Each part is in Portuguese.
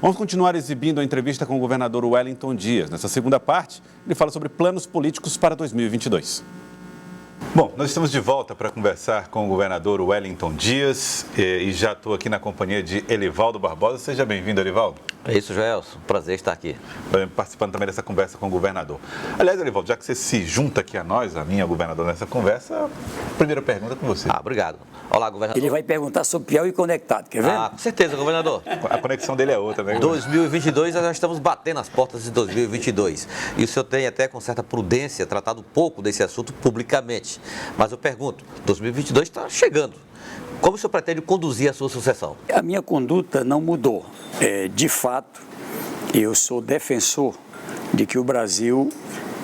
Vamos continuar exibindo a entrevista com o governador Wellington Dias. Nessa segunda parte, ele fala sobre planos políticos para 2022. Bom, nós estamos de volta para conversar com o governador Wellington Dias e já estou aqui na companhia de Elivaldo Barbosa. Seja bem-vindo, Elivaldo. É isso, Joelson. Prazer estar aqui. Participando também dessa conversa com o governador. Aliás, Elivaldo, já que você se junta aqui a nós, a minha governador, nessa conversa, a primeira pergunta é com você. Obrigado. Olá, governador. Ele vai perguntar sobre Piauí Conectado, quer ver? Com certeza, governador. A conexão dele é outra, né? 2022, nós estamos batendo as portas de 2022. E o senhor tem até com certa prudência tratado um pouco desse assunto publicamente. Mas eu pergunto, 2022 está chegando. Como o senhor pretende conduzir a sua sucessão? A minha conduta não mudou. De fato, eu sou defensor de que o Brasil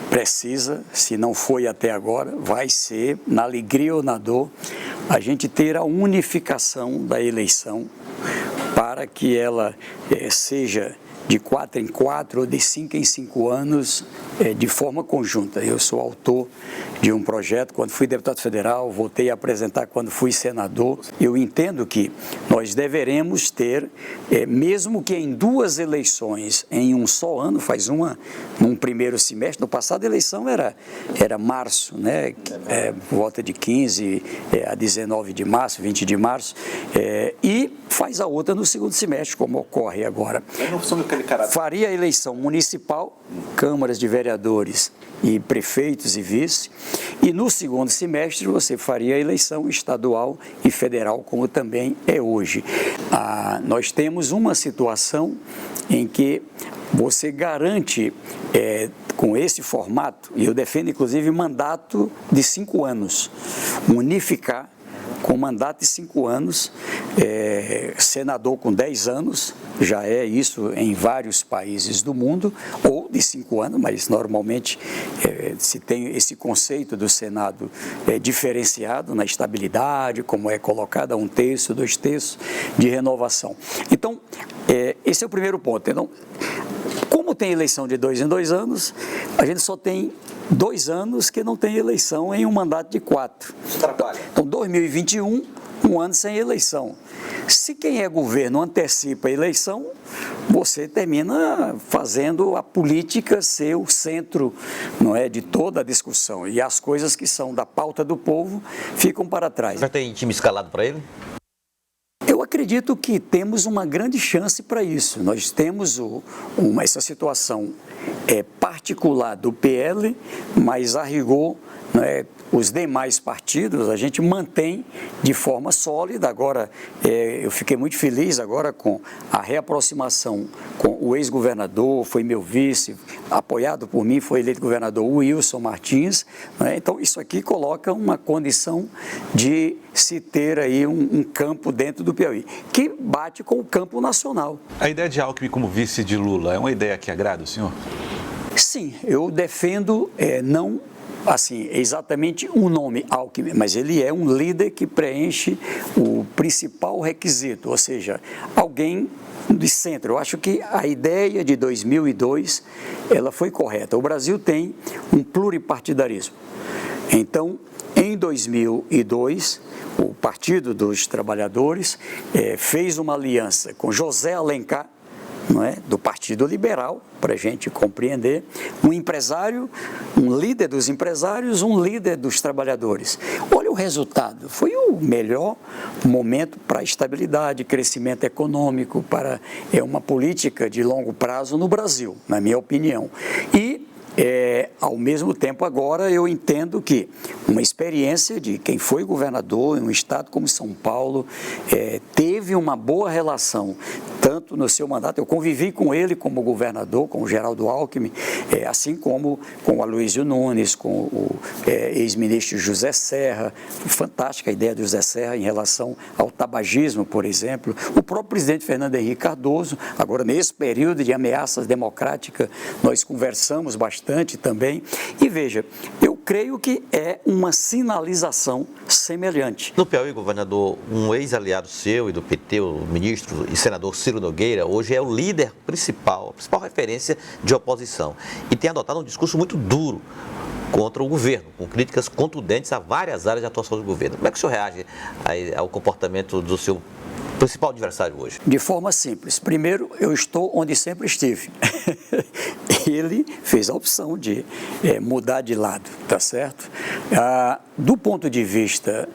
precisa, se não foi até agora, vai ser, na alegria ou na dor, a gente ter a unificação da eleição para que ela seja de 4 em 4 ou de 5 em 5 anos de forma conjunta. Eu sou autor de um projeto, quando fui deputado federal, voltei a apresentar quando fui senador. Eu entendo que nós deveremos ter, mesmo que em 2 eleições, em um só ano, faz uma num primeiro semestre, no passado a eleição era março, né? Por volta de 15 a 19 de março, 20 de março, e faz a outra no segundo semestre, como ocorre agora. Faria a eleição municipal, câmaras de vereadores e prefeitos e vice, e no segundo semestre você faria a eleição estadual e federal, como também é hoje. Nós temos uma situação em que você garante, com esse formato, e eu defendo inclusive mandato de 5 anos, unificar com mandato de 5 anos, senador com 10 anos, já é isso em vários países do mundo, ou de 5 anos, mas normalmente se tem esse conceito do Senado diferenciado na estabilidade, como é colocado, 1/3, 2/3 de renovação. Então, esse é o primeiro ponto. Então, como tem eleição de 2 em 2 anos, a gente só tem 2 anos que não tem eleição em um mandato de 4. Então, 2021, um ano sem eleição. Se quem é governo antecipa a eleição, você termina fazendo a política ser o centro, não é, de toda a discussão. E as coisas que são da pauta do povo ficam para trás. Já tem time escalado para ele? Eu acredito que temos uma grande chance para isso. Nós temos essa situação particular do PL, mas a rigor, os demais partidos a gente mantém de forma sólida. Agora, eu fiquei muito feliz agora com a reaproximação com o ex-governador, foi meu vice, apoiado por mim, foi eleito governador Wilson Martins. Então, isso aqui coloca uma condição de se ter aí um campo dentro do Piauí, que bate com o campo nacional. A ideia de Alckmin como vice de Lula é uma ideia que agrada o senhor? Sim, eu defendo não assim, exatamente um nome Alckmin, mas ele é um líder que preenche o principal requisito, ou seja, alguém de centro. Eu acho que a ideia de 2002, ela foi correta. O Brasil tem um pluripartidarismo. Então, em 2002, o Partido dos Trabalhadores fez uma aliança com José Alencar, do Partido Liberal, para a gente compreender, um empresário, um líder dos empresários, um líder dos trabalhadores. Olha o resultado, foi o melhor momento para estabilidade, crescimento econômico, para uma política de longo prazo no Brasil, na minha opinião. E ao mesmo tempo, agora eu entendo que uma experiência de quem foi governador em um estado como São Paulo, teve uma boa relação, tanto no seu mandato, eu convivi com ele como governador, com o Geraldo Alckmin, assim como com o Aloysio Nunes, com o ex-ministro José Serra. Fantástica a ideia do José Serra em relação ao tabagismo, por exemplo. O próprio presidente Fernando Henrique Cardoso, agora nesse período de ameaças democráticas, nós conversamos bastante também. E veja, eu creio que é uma sinalização semelhante. No Piauí, governador, um ex-aliado seu e do PT, o ministro e senador Ciro Nogueira, hoje é o líder principal, a principal referência de oposição. E tem adotado um discurso muito duro contra o governo, com críticas contundentes a várias áreas de atuação do governo. Como é que o senhor reage ao comportamento do seu principal adversário hoje? De forma simples. Primeiro, eu estou onde sempre estive. Ele fez a opção de mudar de lado, tá certo? Do ponto de vista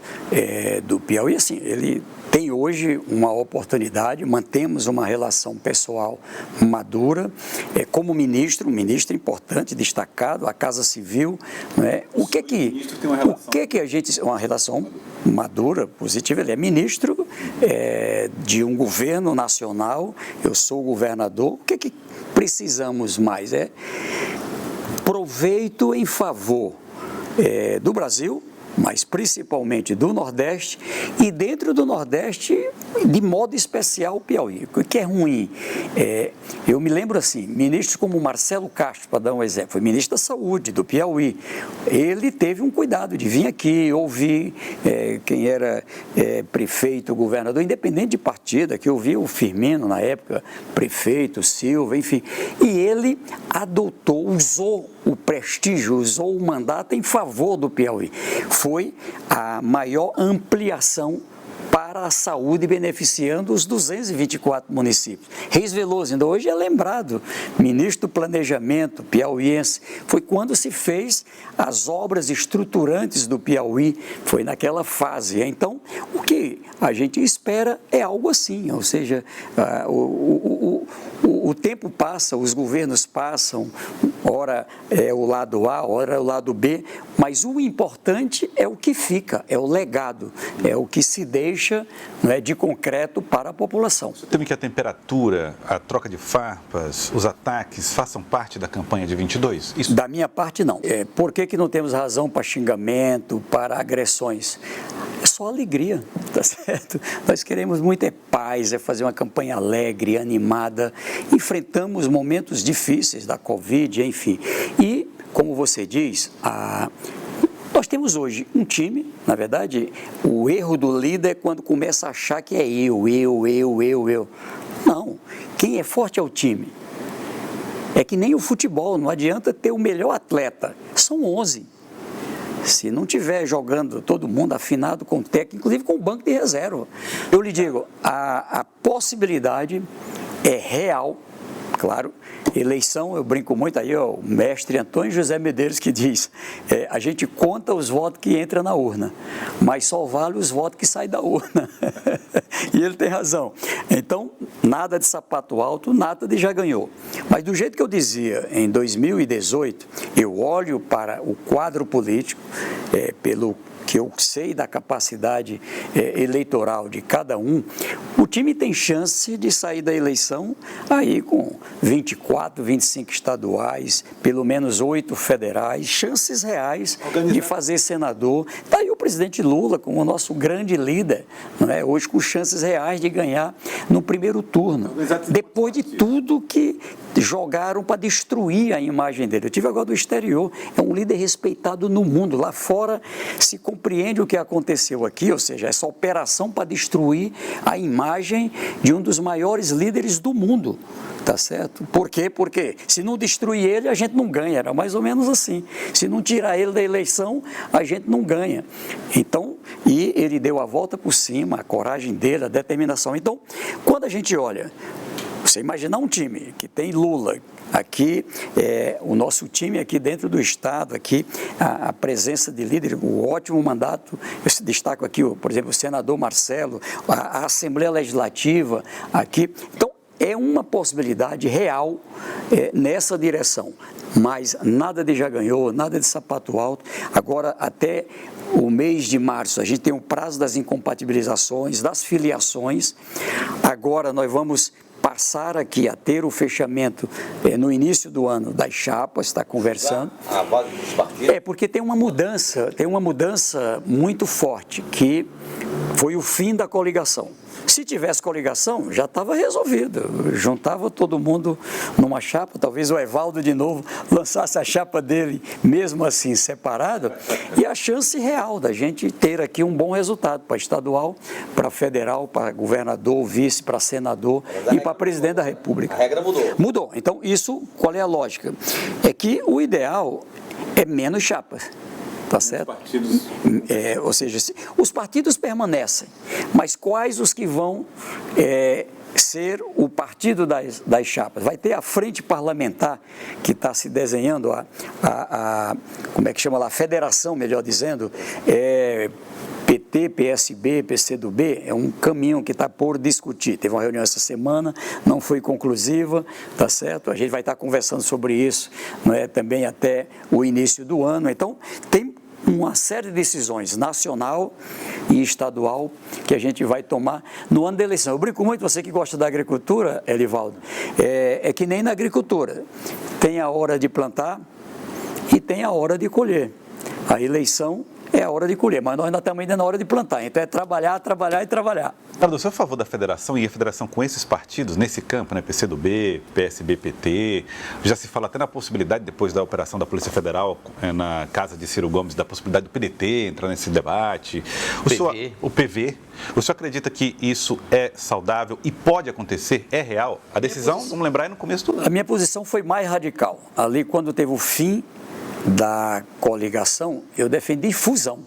do Piauí, assim, ele tem hoje uma oportunidade, mantemos uma relação pessoal madura, como ministro, um ministro importante, destacado, a Casa Civil, né? O que a gente, uma relação madura, positiva, ele é ministro de um governo nacional, eu sou governador, o que precisamos mais? Proveito em favor do Brasil, mas principalmente do Nordeste, e dentro do Nordeste, de modo especial, o Piauí. O que é ruim? Eu me lembro assim, ministros como Marcelo Castro, para dar um exemplo, foi ministro da Saúde do Piauí, ele teve um cuidado de vir aqui, ouvir quem era prefeito, governador, independente de partido, aqui eu vi o Firmino na época, prefeito, Silva, enfim, e ele adotou, usou o prestígio, usou o mandato em favor do Piauí. Foi a maior ampliação para a saúde, beneficiando os 224 municípios. Reis Veloso, ainda hoje é lembrado, ministro do Planejamento piauiense, foi quando se fez as obras estruturantes do Piauí, foi naquela fase. Então, o que a gente espera é algo assim, ou seja, o tempo passa, os governos passam, ora é o lado A, ora é o lado B, mas o importante é o que fica, é o legado, é o que se deixa, não é, de concreto para a população. Você teme que a temperatura, a troca de farpas, os ataques façam parte da campanha de 22? Isso... Da minha parte, não. Por que não temos razão para xingamento, para agressões? É só alegria, tá certo? Nós queremos muito paz, fazer uma campanha alegre, animada. Enfrentamos momentos difíceis da Covid, enfim. E, como você diz, nós temos hoje um time, na verdade, o erro do líder é quando começa a achar que é eu. Não, quem é forte é o time. É que nem o futebol, não adianta ter o melhor atleta, são 11. Se não tiver jogando todo mundo afinado com o técnico, inclusive com o banco de reserva. Eu lhe digo, a possibilidade é real, claro. Eleição, eu brinco muito aí, o mestre Antônio José Medeiros que diz, a gente conta os votos que entram na urna, mas só vale os votos que saem da urna. E ele tem razão. Então, nada de sapato alto, nada de já ganhou. Mas do jeito que eu dizia, em 2018, eu olho para o quadro político, pelo que eu sei da capacidade eleitoral de cada um, o time tem chance de sair da eleição aí com 24, 25 estaduais, pelo menos 8 federais, chances reais de fazer senador. Está aí o presidente Lula como o nosso grande líder, não é? Hoje com chances reais de ganhar no primeiro turno, depois de tudo que jogaram para destruir a imagem dele. Eu tive agora do exterior, é um líder respeitado no mundo, lá fora se compreende o que aconteceu aqui, ou seja, essa operação para destruir a imagem de um dos maiores líderes do mundo, tá certo? Por quê? Porque se não destruir ele, a gente não ganha, era mais ou menos assim. Se não tirar ele da eleição, a gente não ganha. Então, e ele deu a volta por cima, a coragem dele, a determinação. Então, quando a gente olha, você imaginar um time que tem Lula, aqui o nosso time aqui dentro do Estado, aqui a presença de líderes, o ótimo mandato, eu destaco aqui, por exemplo, o senador Marcelo, a Assembleia Legislativa aqui. Então, é uma possibilidade real nessa direção, mas nada de já ganhou, nada de sapato alto. Agora, até o mês de março, a gente tem o prazo das incompatibilizações, das filiações. Agora nós vamos passar aqui a ter o fechamento no início do ano das chapas, está conversando. A base dos partidos? Porque tem uma mudança muito forte, que foi o fim da coligação. Se tivesse coligação, já estava resolvido. Juntava todo mundo numa chapa, talvez o Evaldo de novo lançasse a chapa dele, mesmo assim separada, e a chance real da gente ter aqui um bom resultado para estadual, para federal, para governador, vice, para senador e para presidente da República. A regra mudou. Mudou. Então, isso, qual é a lógica? É que o ideal é menos chapas. tá certo? Os partidos... Ou seja, os partidos permanecem, mas quais os que vão ser o partido das chapas? Vai ter a frente parlamentar que está se desenhando, como é que chama lá? A federação, melhor dizendo, PT, PSB, PCdoB, é um caminho que está por discutir. Teve uma reunião essa semana, não foi conclusiva, tá certo? A gente vai estar conversando sobre isso, não é, também até o início do ano. Então, tem uma série de decisões nacional e estadual que a gente vai tomar no ano da eleição. Eu brinco muito, você que gosta da agricultura, Elivaldo, é que nem na agricultura. Tem a hora de plantar e tem a hora de colher. A eleição é a hora de colher, mas nós ainda estamos na hora de plantar. Então é trabalhar, trabalhar e trabalhar. Senador, o senhor é a favor da federação e a federação com esses partidos nesse campo, né? PCdoB, PSB, PT, já se fala até na possibilidade, depois da operação da Polícia Federal na casa de Ciro Gomes, da possibilidade do PDT entrar nesse debate. O PV. O senhor acredita que isso é saudável e pode acontecer? É real? A decisão, vamos lembrar, é no começo do ano. A minha posição foi mais radical. Ali, quando teve o fim da coligação, eu defendi fusão.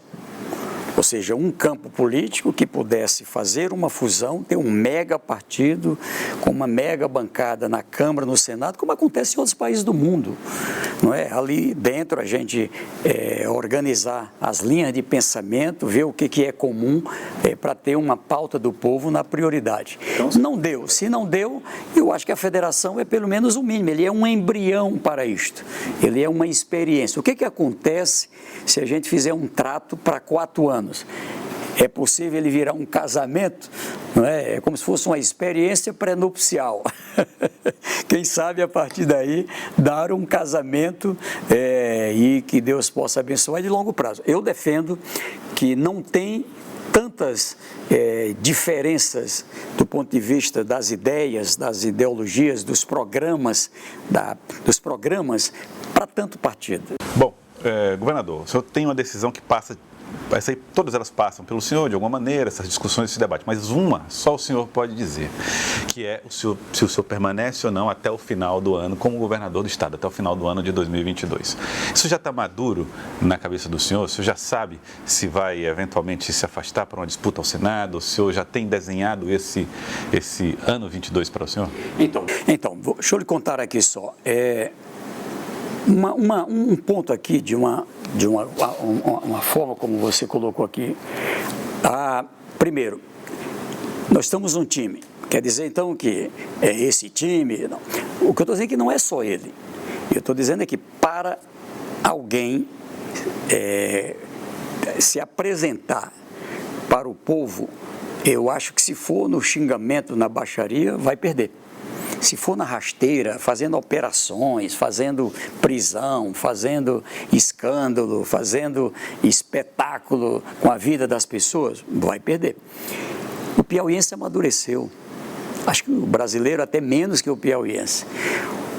Ou seja, um campo político que pudesse fazer uma fusão, ter um mega partido com uma mega bancada na Câmara, no Senado, como acontece em outros países do mundo. Não é? Ali dentro a gente organizar as linhas de pensamento, ver o que é comum para ter uma pauta do povo na prioridade. Não deu. Se não deu, eu acho que a federação é pelo menos o mínimo. Ele é um embrião para isto. Ele é uma experiência. O que acontece se a gente fizer um trato para 4 anos? É possível ele virar um casamento, não é? É como se fosse uma experiência pré-nupcial. Quem sabe a partir daí dar um casamento e que Deus possa abençoar de longo prazo. Eu defendo que não tem tantas diferenças do ponto de vista das ideias, das ideologias, dos programas para tanto partido. Bom, governador, o senhor tem uma decisão que passa, todas elas passam pelo senhor de alguma maneira, essas discussões, esse debate, mas uma só o senhor pode dizer, que é se o senhor permanece ou não até o final do ano como governador do estado, até o final do ano de 2022. Isso já está maduro na cabeça do senhor? O senhor já sabe se vai eventualmente se afastar para uma disputa ao Senado? O senhor já tem desenhado esse ano 22 para o senhor? Então, deixa eu lhe contar aqui só. Um ponto aqui de uma forma como você colocou aqui. Primeiro, nós estamos um time. Quer dizer então que esse time... Não. O que eu estou dizendo é que não é só ele. Eu estou dizendo é que para alguém se apresentar para o povo, eu acho que se for no xingamento, na baixaria, vai perder. Se for na rasteira, fazendo operações, fazendo prisão, fazendo escândalo, fazendo espetáculo com a vida das pessoas, vai perder. O piauiense amadureceu. Acho que o brasileiro até menos que o piauiense.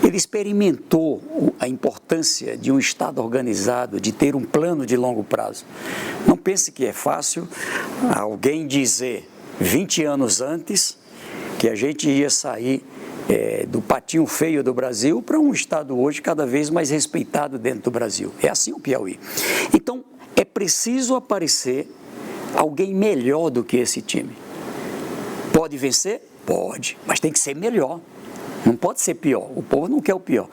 Ele experimentou a importância de um Estado organizado, de ter um plano de longo prazo. Não pense que é fácil alguém dizer 20 anos antes que a gente ia sair do patinho feio do Brasil para um estado hoje cada vez mais respeitado dentro do Brasil. É assim o Piauí. Então, é preciso aparecer alguém melhor do que esse time. Pode vencer? Pode, mas tem que ser melhor. Não pode ser pior. O povo não quer o pior.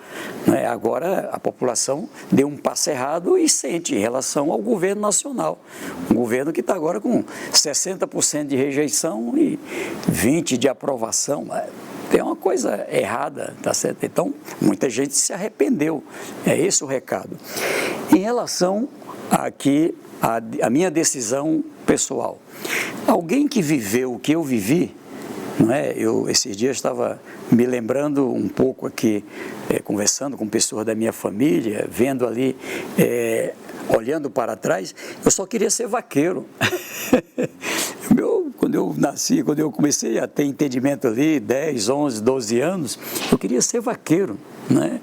Né? Agora, a população deu um passo errado e sente em relação ao governo nacional. Um governo que está agora com 60% de rejeição e 20% de aprovação. Tem uma coisa errada, tá certo? Então, muita gente se arrependeu. É esse o recado. Em relação aqui a minha decisão pessoal, alguém que viveu o que eu vivi, não é? Eu esses dias estava me lembrando um pouco aqui, conversando com pessoas da minha família, vendo ali, olhando para trás, eu só queria ser vaqueiro. Quando eu nasci, quando eu comecei a ter entendimento ali, 10, 11, 12 anos, eu queria ser vaqueiro, né?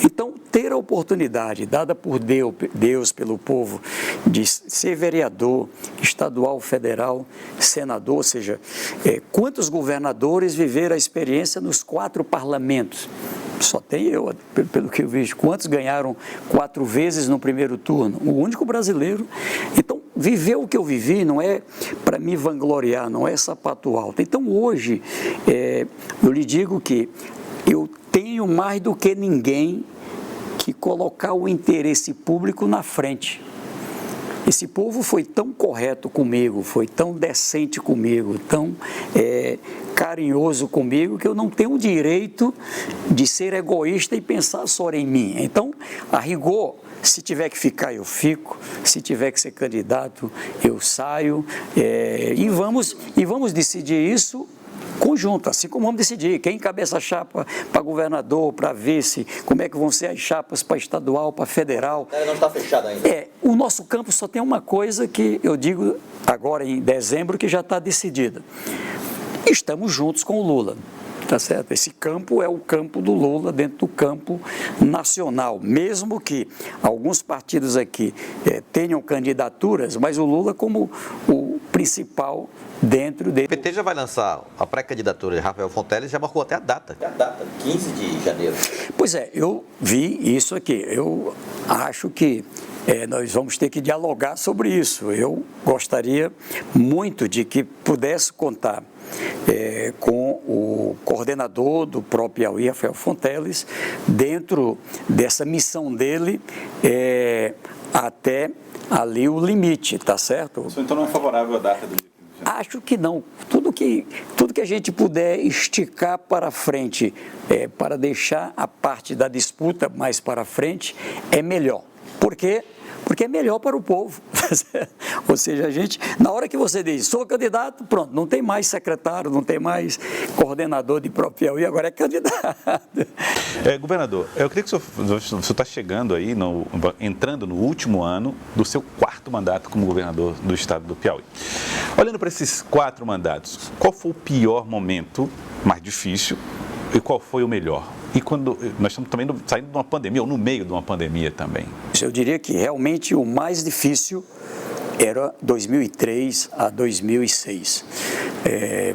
Então, ter a oportunidade dada por Deus, pelo povo, de ser vereador, estadual, federal, senador, ou seja, quantos governadores viveram a experiência nos 4 parlamentos? Só tem eu, pelo que eu vejo. Quantos ganharam 4 vezes no primeiro turno? O único brasileiro. Então, viver o que eu vivi não é para me vangloriar, não é sapato alto. Então, hoje, eu lhe digo que eu tenho mais do que ninguém que colocar o interesse público na frente. Esse povo foi tão correto comigo, foi tão decente comigo, tão carinhoso comigo, que eu não tenho o direito de ser egoísta e pensar só em mim. Então, a rigor, se tiver que ficar, eu fico. Se tiver que ser candidato, eu saio. E vamos decidir isso conjunto, assim como vamos decidir quem encabeça a chapa para governador, para vice, como é que vão ser as chapas para estadual, para federal. Não está fechado ainda. O nosso campo só tem uma coisa que eu digo agora em dezembro que já está decidida. Estamos juntos com o Lula. Tá certo? Esse campo é o campo do Lula dentro do campo nacional, mesmo que alguns partidos aqui tenham candidaturas, mas o Lula como o principal dentro dele. O PT já vai lançar a pré-candidatura de Rafael Fonteles, já marcou até a data. 15 de janeiro. Pois é, eu vi isso aqui, eu acho que nós vamos ter que dialogar sobre isso. Eu gostaria muito de que pudesse contar com o coordenador do próprio Piauí, Rafael Fonteles, dentro dessa missão dele, até ali o limite, tá certo? O senhor então não é favorável à data do dia 15 de janeiro? Acho que não. Tudo que a gente puder esticar para frente, para deixar a parte da disputa mais para frente, é melhor. Por quê? Porque é melhor para o povo. Ou seja, a gente, na hora que você diz, sou candidato, pronto, não tem mais secretário, não tem mais coordenador de próprio Piauí, agora é candidato. Governador, eu queria que o senhor está chegando aí, entrando no último ano do seu 4º mandato como governador do estado do Piauí. Olhando para esses 4 mandatos, qual foi o pior momento, mais difícil, e qual foi o melhor? E quando nós estamos também saindo de uma pandemia, ou no meio de uma pandemia também. Eu diria que realmente o mais difícil era 2003 a 2006.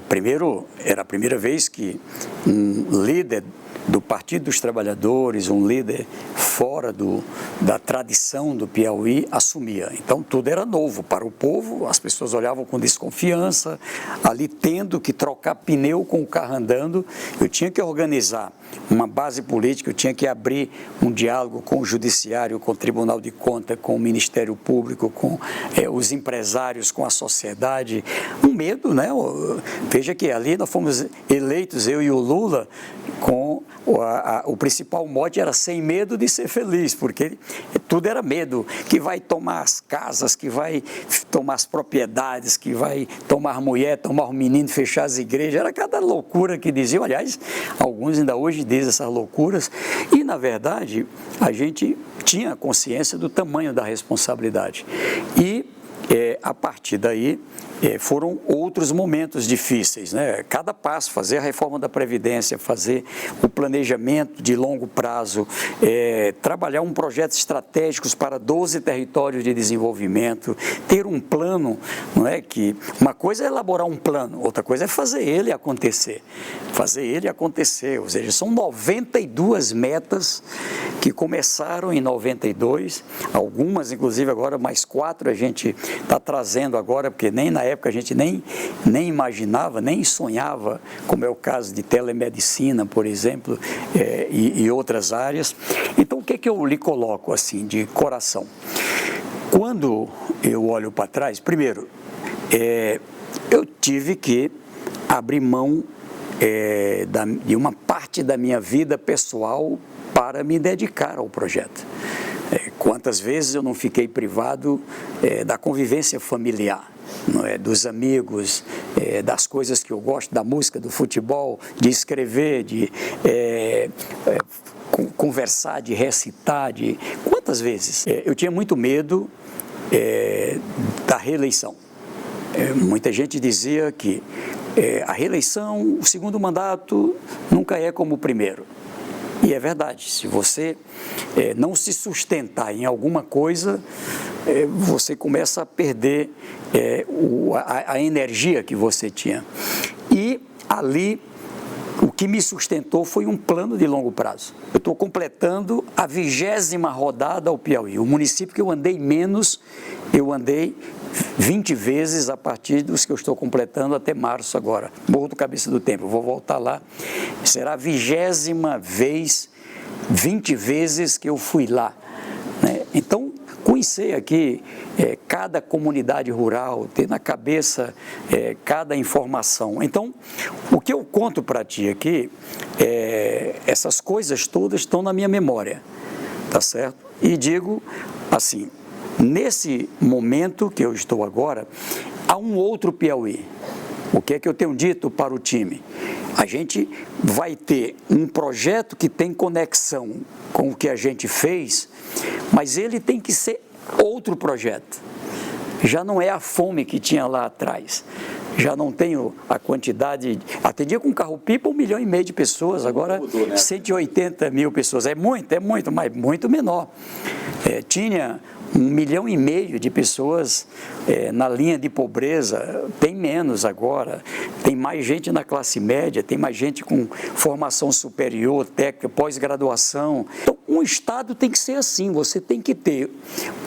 Primeiro, era a primeira vez que um líder do Partido dos Trabalhadores, um líder fora da tradição do Piauí, assumia. Então, tudo era novo para o povo, as pessoas olhavam com desconfiança, ali tendo que trocar pneu com o carro andando. Eu tinha que organizar uma base política, eu tinha que abrir um diálogo com o Judiciário, com o Tribunal de Contas, com o Ministério Público, com os empresários, com a sociedade. Um medo, né? Veja que ali nós fomos eleitos, eu e o Lula, com o principal mote era sem medo de ser feliz, porque tudo era medo, que vai tomar as casas, que vai tomar as propriedades, que vai tomar mulher, tomar menino, fechar as igrejas, era cada loucura que diziam. Aliás, alguns ainda hoje dizem essas loucuras, e na verdade a gente tinha consciência do tamanho da responsabilidade. E a partir daí foram outros momentos difíceis, né? Cada passo, fazer a reforma da Previdência, fazer o planejamento de longo prazo, trabalhar um projeto estratégico para 12 territórios de desenvolvimento, ter um plano, não é? Que uma coisa é elaborar um plano, outra coisa é fazer ele acontecer. Ou seja, são 92 metas que começaram em 92, algumas inclusive agora mais 4 a gente está trazendo agora, porque nem na época a gente nem imaginava, nem sonhava, como é o caso de telemedicina, por exemplo, e outras áreas. Então, o que é que eu lhe coloco assim, de coração? Quando eu olho para trás, primeiro, eu tive que abrir mão de uma parte da minha vida pessoal para me dedicar ao projeto. Quantas vezes eu não fiquei privado da convivência familiar, não é? Dos amigos, das coisas que eu gosto, da música, do futebol, de escrever, de conversar, de recitar, quantas vezes? Eu tinha muito medo da reeleição. Muita gente dizia que a reeleição, o segundo mandato, nunca é como o primeiro. E é verdade, se você não se sustentar em alguma coisa, você começa a perder a energia que você tinha. E ali, o que me sustentou foi um plano de longo prazo. Eu estou completando a 20ª rodada ao Piauí. O município que eu andei menos, eu andei 20 vezes a partir dos que eu estou completando até março agora. Morro do Cabeça do Tempo, vou voltar lá. Será a 20ª vez, 20 vezes que eu fui lá, né? Então, conhecer aqui cada comunidade rural, ter na cabeça cada informação. Então, o que eu conto para ti aqui, essas coisas todas estão na minha memória, tá certo? E digo assim, nesse momento que eu estou agora, há um outro Piauí. O que é que eu tenho dito para o time? A gente vai ter um projeto que tem conexão com o que a gente fez, mas ele tem que ser outro projeto. Já não é a fome que tinha lá atrás. Já não tenho a quantidade... Atendia com carro-pipa 1,5 milhão de pessoas, agora 180 mil pessoas. É muito, mas muito menor. Tinha 1,5 milhão de pessoas na linha de pobreza, tem menos agora, tem mais gente na classe média, tem mais gente com formação superior, técnica, pós-graduação. Então, um Estado tem que ser assim, você tem que ter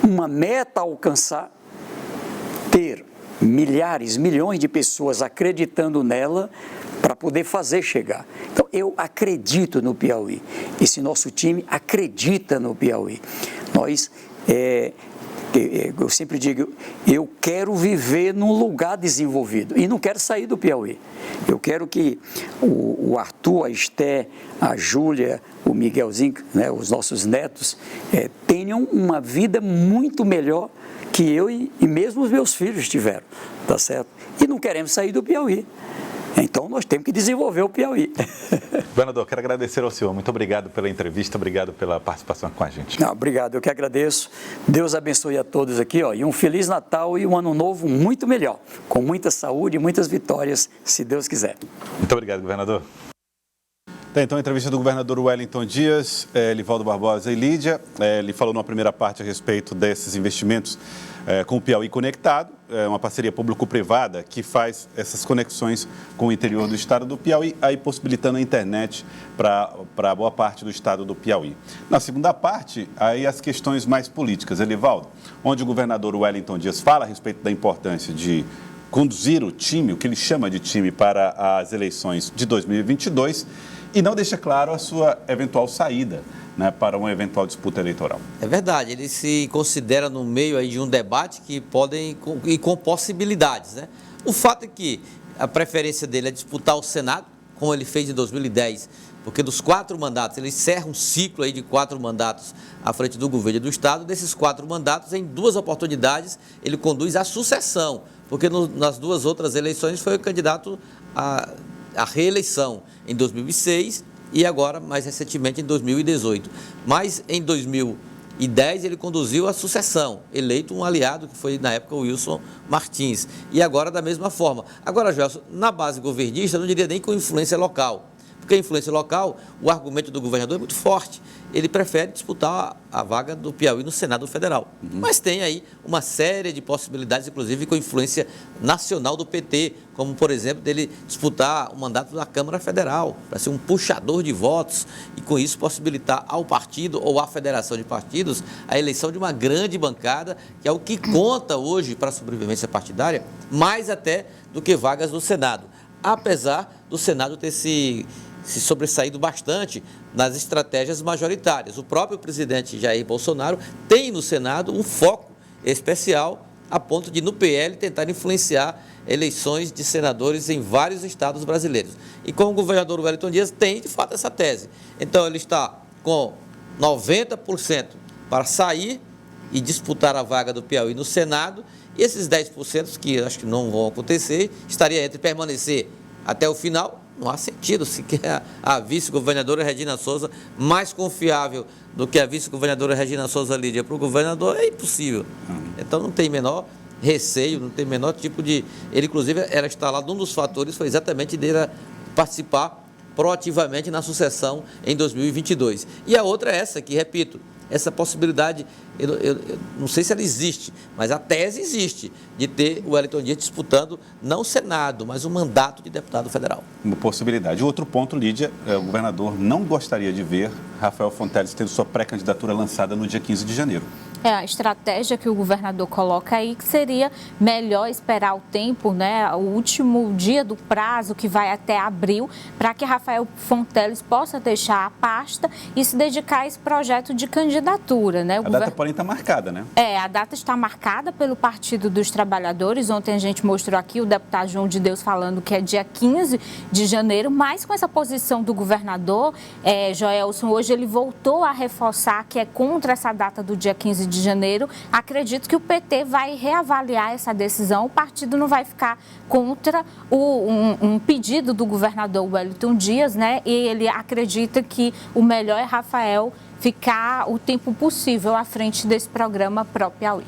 uma meta a alcançar, ter milhares, milhões de pessoas acreditando nela para poder fazer chegar. Então, eu acredito no Piauí, esse nosso time acredita no Piauí. Nós... eu sempre digo, eu quero viver num lugar desenvolvido e não quero sair do Piauí. Eu quero que o Arthur, a Esté, a Júlia, o Miguelzinho, né, os nossos netos, tenham uma vida muito melhor que eu e mesmo os meus filhos tiveram, tá certo? E não queremos sair do Piauí. Então, nós temos que desenvolver o Piauí. Governador, quero agradecer ao senhor. Muito obrigado pela entrevista, obrigado pela participação com a gente. Não, obrigado, eu que agradeço. Deus abençoe a todos aqui, ó, e um Feliz Natal e um Ano Novo muito melhor, com muita saúde e muitas vitórias, se Deus quiser. Muito obrigado, governador. Então, a entrevista do governador Wellington Dias, Livaldo Barbosa e Lídia. Ele falou numa primeira parte a respeito desses investimentos com o Piauí Conectado, uma parceria público-privada que faz essas conexões com o interior do estado do Piauí, aí possibilitando a internet para boa parte do estado do Piauí. Na segunda parte, aí as questões mais políticas, Livaldo, onde o governador Wellington Dias fala a respeito da importância de conduzir o time, o que ele chama de time, para as eleições de 2022 e não deixa claro a sua eventual saída, né, para uma eventual disputa eleitoral. É verdade, ele se considera no meio aí de um debate que podem e com possibilidades, né? O fato é que a preferência dele é disputar o Senado, como ele fez em 2010, porque dos 4 mandatos, ele encerra um ciclo aí de 4 mandatos à frente do governo do Estado. Desses 4 mandatos, em 2 oportunidades, ele conduz a sucessão, porque nas 2 outras eleições foi o candidato à reeleição em 2006 e agora, mais recentemente, em 2018. Mas em 2010 ele conduziu a sucessão, eleito um aliado, que foi na época o Wilson Martins. E agora da mesma forma. Agora, Gelson, na base governista, eu não diria nem com influência local. Porque a influência local, o argumento do governador é muito forte. Ele prefere disputar a vaga do Piauí no Senado Federal. Mas tem aí uma série de possibilidades, inclusive com influência nacional do PT, como, por exemplo, dele disputar o mandato da Câmara Federal, para ser um puxador de votos e, com isso, possibilitar ao partido ou à federação de partidos a eleição de uma grande bancada, que é o que conta hoje para a sobrevivência partidária, mais até do que vagas no Senado. Apesar do Senado ter se sobressaído bastante nas estratégias majoritárias. O próprio presidente Jair Bolsonaro tem no Senado um foco especial a ponto de, no PL, tentar influenciar eleições de senadores em vários estados brasileiros. E como o governador Wellington Dias tem, de fato, essa tese. Então, ele está com 90% para sair e disputar a vaga do Piauí no Senado, e esses 10% que acho que não vão acontecer, estaria entre permanecer até o final. Não há sentido, sequer a vice-governadora Regina Souza, mais confiável do que a vice-governadora Regina Souza Lídia para o governador, é impossível. Então não tem menor receio, não tem menor tipo de... Ele, inclusive, era instalado, um dos fatores foi exatamente dele participar proativamente na sucessão em 2022. E a outra é essa, que, repito, essa possibilidade eu não sei se ela existe, mas a tese existe de ter o Wellington Dias disputando não o Senado, mas o mandato de deputado federal. Uma possibilidade. Outro ponto, Lídia, o governador não gostaria de ver Rafael Fonteles tendo sua pré-candidatura lançada no dia 15 de janeiro. É a estratégia que o governador coloca aí, que seria melhor esperar o tempo, né, o último dia do prazo, que vai até abril, para que Rafael Fonteles possa deixar a pasta e se dedicar a esse projeto de candidatura, né? A data, porém, está marcada, né? A data está marcada pelo Partido dos Trabalhadores. Ontem a gente mostrou aqui o deputado João de Deus falando que é dia 15 de janeiro, mas com essa posição do governador, Joelson, hoje ele voltou a reforçar que é contra essa data do dia 15 de janeiro. Acredito que o PT vai reavaliar essa decisão, o partido não vai ficar contra um pedido do governador Wellington Dias, né? E ele acredita que o melhor é Rafael ficar o tempo possível à frente desse programa Pro Piauí.